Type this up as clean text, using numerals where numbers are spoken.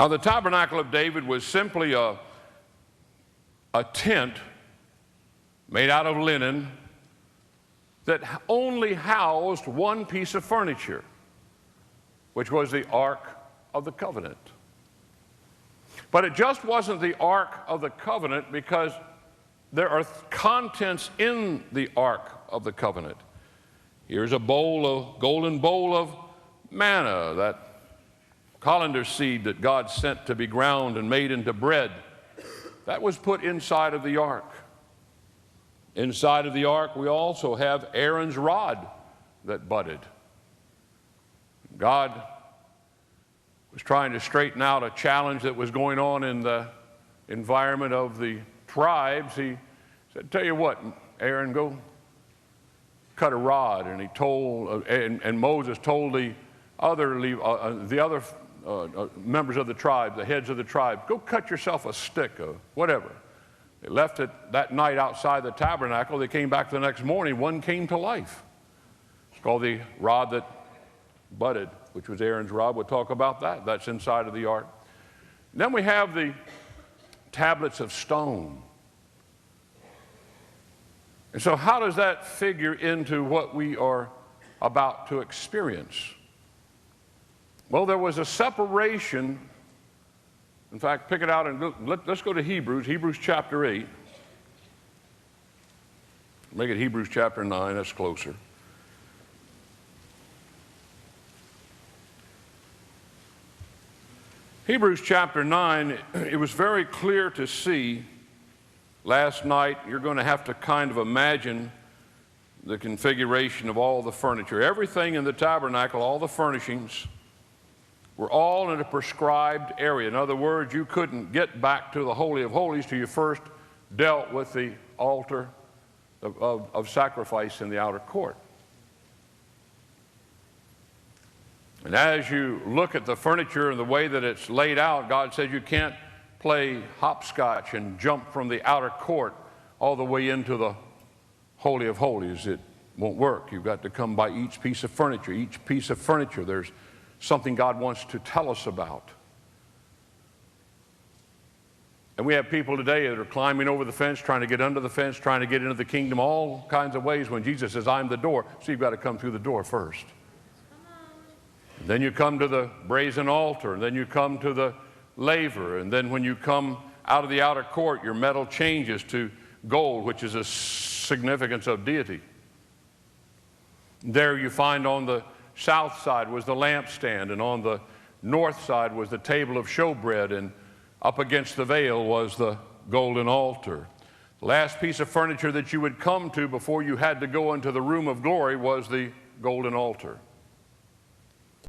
Now, the tabernacle of David was simply a tent made out of linen that only housed one piece of furniture, which was the Ark of the Covenant. But it just wasn't the Ark of the Covenant, because there are contents in the Ark of the Covenant. Here's a golden bowl of manna, that colander seed that God sent to be ground and made into bread. That was put inside of the ark. Inside of the ark, we also have Aaron's rod that budded. God was trying to straighten out a challenge that was going on in the environment of the tribes. He said, "Tell you what, Aaron, go cut a rod." And he told, and Moses told the other members of the tribe, the heads of the tribe, "Go cut yourself a stick or whatever." They left it that night outside the tabernacle. They came back the next morning. One came to life. It's called the rod that budded, which was Aaron's rod. We'll talk about that. That's inside of the ark. And then we have the tablets of stone. And so how does that figure into what we are about to experience? Well, there was a separation. In fact, pick it out and let's go to Hebrews chapter 8. Make it Hebrews chapter 9, that's closer. Hebrews chapter 9, it was very clear to see last night. You're going to have to kind of imagine the configuration of all the furniture. Everything in the tabernacle, all the furnishings, were all in a prescribed area. In other words, you couldn't get back to the Holy of Holies till you first dealt with the altar of sacrifice in the outer court. And as you look at the furniture and the way that it's laid out, God says you can't play hopscotch and jump from the outer court all the way into the Holy of Holies. It won't work. You've got to come by each piece of furniture. Each piece of furniture, there's something God wants to tell us about. And we have people today that are climbing over the fence, trying to get under the fence, trying to get into the kingdom, all kinds of ways, when Jesus says, "I'm the door." So you've got to come through the door first. Then you come to the brazen altar, and then you come to the laver, and then when you come out of the outer court, your metal changes to gold, which is a significance of deity. There you find on the south side was the lampstand, and on the north side was the table of showbread, and up against the veil was the golden altar. The last piece of furniture that you would come to before you had to go into the room of glory was the golden altar.